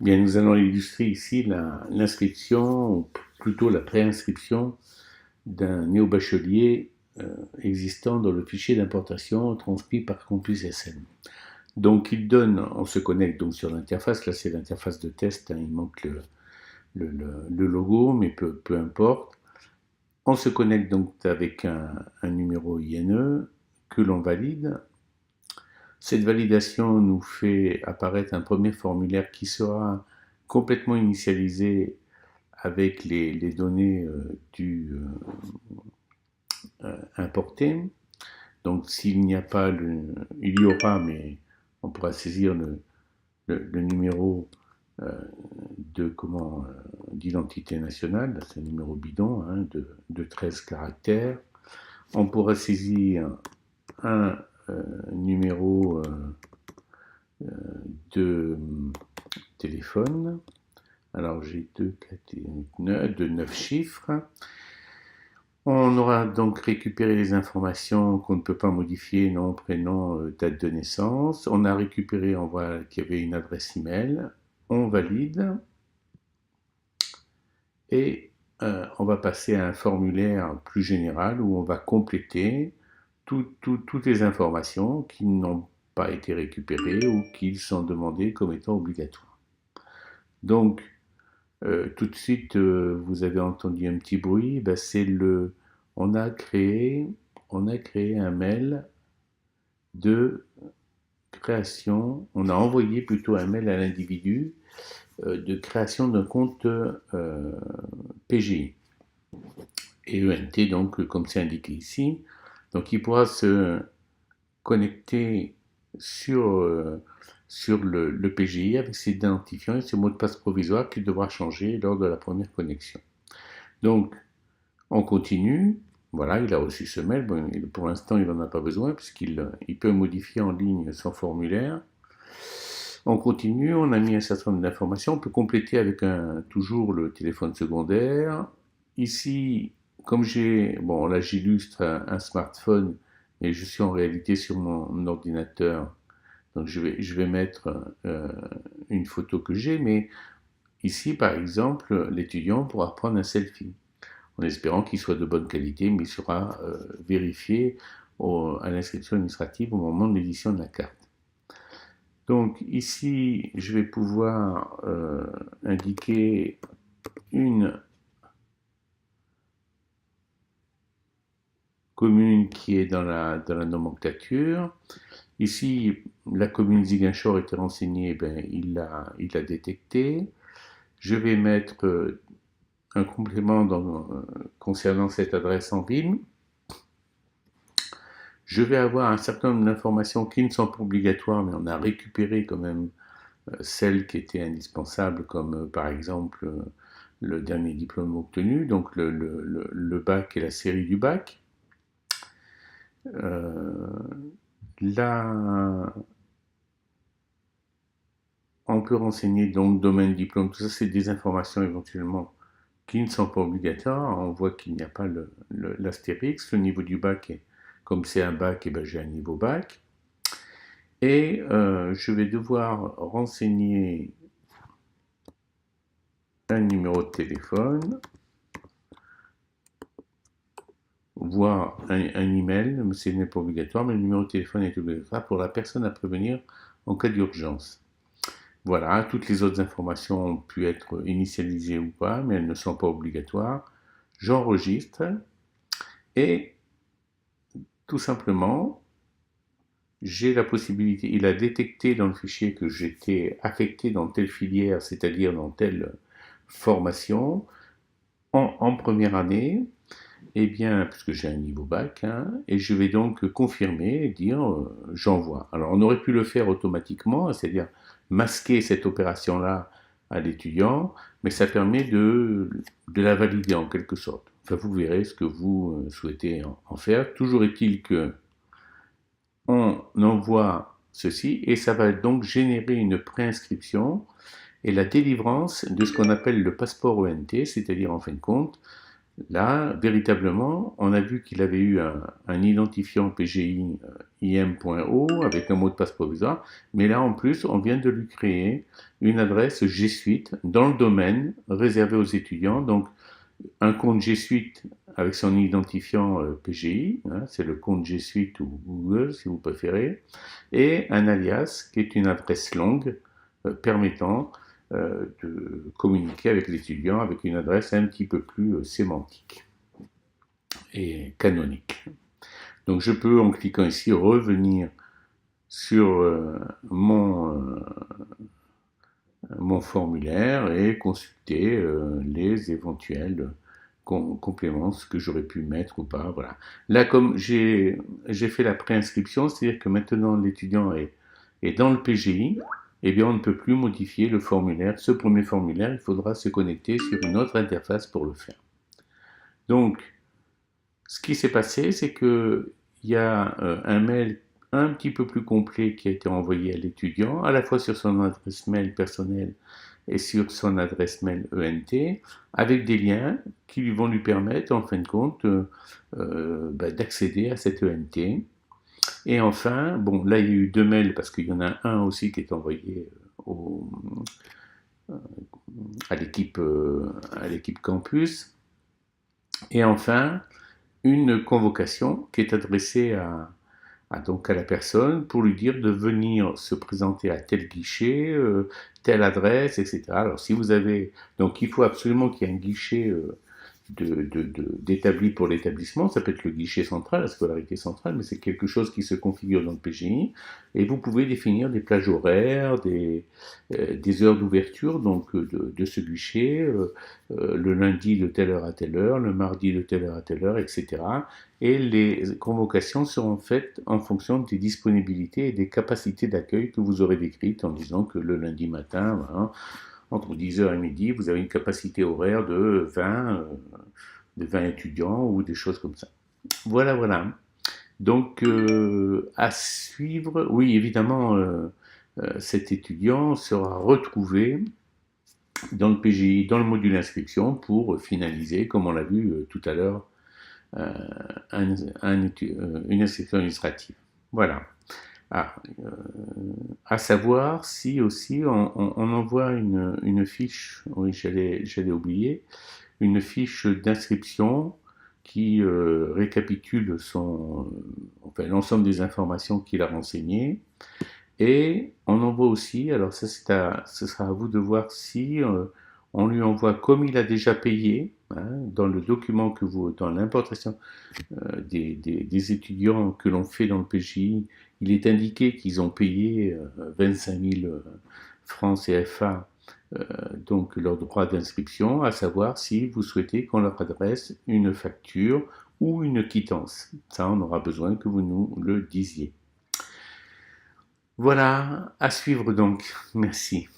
Bien, nous allons illustrer ici l'inscription, ou plutôt la préinscription d'un néo-bachelier existant dans le fichier d'importation transmis par Campus SM. Donc, on se connecte donc sur l'interface. Là, c'est l'interface de test. Hein, il manque le logo, mais peu importe. On se connecte donc avec un numéro INE que l'on valide. Cette validation nous fait apparaître un premier formulaire qui sera complètement initialisé avec les données importé. Donc s'il n'y a pas il y aura, mais on pourra saisir le numéro d'identité nationale, c'est un numéro bidon hein, de 13 caractères. On pourra saisir un numéro de téléphone. Alors j'ai de 9 chiffres. On aura donc récupéré les informations qu'on ne peut pas modifier, nom, prénom, date de naissance. On a récupéré, on voit qu'il y avait une adresse email. On valide. Et on va passer à un formulaire plus général où on va compléter toutes les informations qui n'ont pas été récupérées ou qui sont demandées comme étant obligatoires. Donc, tout de suite, vous avez entendu un petit bruit, ben on a créé un mail de création, on a envoyé plutôt un mail à l'individu de création d'un compte PGI et ENT, donc comme c'est indiqué ici. Donc il pourra se connecter sur le PGI avec ses identifiants et ses mots de passe provisoires qu'il devra changer lors de la première connexion. Donc on continue. Voilà, il a reçu ce mail. Bon, pour l'instant, il n'en a pas besoin puisqu'il peut modifier en ligne son formulaire. On continue, on a mis un certain nombre d'informations. On peut compléter avec toujours le téléphone secondaire. Ici, comme là j'illustre un smartphone, mais je suis en réalité sur mon ordinateur. Donc je vais mettre une photo que j'ai, mais ici par exemple, l'étudiant pourra prendre un selfie, en espérant qu'il soit de bonne qualité, mais il sera vérifié à l'inscription administrative au moment de l'édition de la carte. Donc ici, je vais pouvoir indiquer une commune qui est dans la nomenclature. Ici, la commune Ziguinchor était renseignée, il l'a détecté. Je vais mettre un complément concernant cette adresse en ville. Je vais avoir un certain nombre d'informations qui ne sont pas obligatoires, mais on a récupéré quand même celles qui étaient indispensables, comme par exemple le dernier diplôme obtenu, donc le bac et la série du bac. Là, on peut renseigner donc domaine, diplôme, tout ça c'est des informations éventuellement qui ne sont pas obligatoires. On voit qu'il n'y a pas l'astérix. Le niveau du bac, comme c'est un bac, j'ai un niveau bac. Et je vais devoir renseigner un numéro de téléphone, voire un email, ce n'est pas obligatoire, mais le numéro de téléphone est obligatoire pour la personne à prévenir en cas d'urgence. Voilà, toutes les autres informations ont pu être initialisées ou pas, mais elles ne sont pas obligatoires. J'enregistre et tout simplement, j'ai la possibilité, il a détecté dans le fichier que j'étais affecté dans telle filière, c'est-à-dire dans telle formation, en première année, eh bien, puisque j'ai un niveau bac, hein, et je vais donc confirmer et dire j'envoie. Alors on aurait pu le faire automatiquement, c'est-à-dire masquer cette opération-là à l'étudiant, mais ça permet de la valider en quelque sorte. Enfin, vous verrez ce que vous souhaitez en faire. Toujours est-il que on envoie ceci et ça va donc générer une préinscription et la délivrance de ce qu'on appelle le passeport ENT, c'est-à-dire en fin de compte Là, véritablement, on a vu qu'il avait eu un identifiant PGI im.o avec un mot de passe provisoire, mais là, en plus, on vient de lui créer une adresse G Suite dans le domaine réservé aux étudiants. Donc, un compte G Suite avec son identifiant PGI, hein, c'est le compte G Suite ou Google si vous préférez, et un alias qui est une adresse longue permettant de communiquer avec l'étudiant avec une adresse un petit peu plus sémantique et canonique. Donc je peux, en cliquant ici, revenir sur mon formulaire et consulter les éventuels compléments, ce que j'aurais pu mettre ou pas. Voilà. Là, comme j'ai fait la préinscription, c'est-à-dire que maintenant l'étudiant est dans le PGI, eh bien on ne peut plus modifier le formulaire. Ce premier formulaire, il faudra se connecter sur une autre interface pour le faire. Donc, ce qui s'est passé, c'est qu'il y a un mail un petit peu plus complet qui a été envoyé à l'étudiant, à la fois sur son adresse mail personnelle et sur son adresse mail ENT, avec des liens qui vont lui permettre, en fin de compte, d'accéder à cette ENT. Et enfin, bon, là il y a eu deux mails parce qu'il y en a un aussi qui est envoyé au, à l'équipe campus. Et enfin, une convocation qui est adressée donc à la personne pour lui dire de venir se présenter à tel guichet, telle adresse, etc. Alors si vous avez, donc il faut absolument qu'il y ait un guichet d'établi pour l'établissement, ça peut être le guichet central, la scolarité centrale, mais c'est quelque chose qui se configure dans le PGI, et vous pouvez définir des plages horaires, des heures d'ouverture donc de ce guichet, le lundi de telle heure à telle heure, le mardi de telle heure à telle heure, etc. Et les convocations seront faites en fonction des disponibilités et des capacités d'accueil que vous aurez décrites en disant que le lundi matin, voilà, entre 10h et midi, vous avez une capacité horaire de 20 étudiants ou des choses comme ça. Voilà, voilà. Donc, à suivre, oui, évidemment, cet étudiant sera retrouvé dans le PGI, dans le module inscription, pour finaliser, comme on l'a vu tout à l'heure, une inscription administrative. Voilà. Ah, à savoir si aussi on envoie une fiche, oui j'allais oublier, une fiche d'inscription qui récapitule enfin, l'ensemble des informations qu'il a renseignées. Et on envoie aussi, alors ça ce sera à vous de voir si on lui envoie comme il a déjà payé, hein, dans le document dans l'importation des étudiants que l'on fait dans le PGI, il est indiqué qu'ils ont payé 25 000 francs CFA, donc leur droit d'inscription, à savoir si vous souhaitez qu'on leur adresse une facture ou une quittance. Ça, on aura besoin que vous nous le disiez. Voilà, à suivre donc. Merci.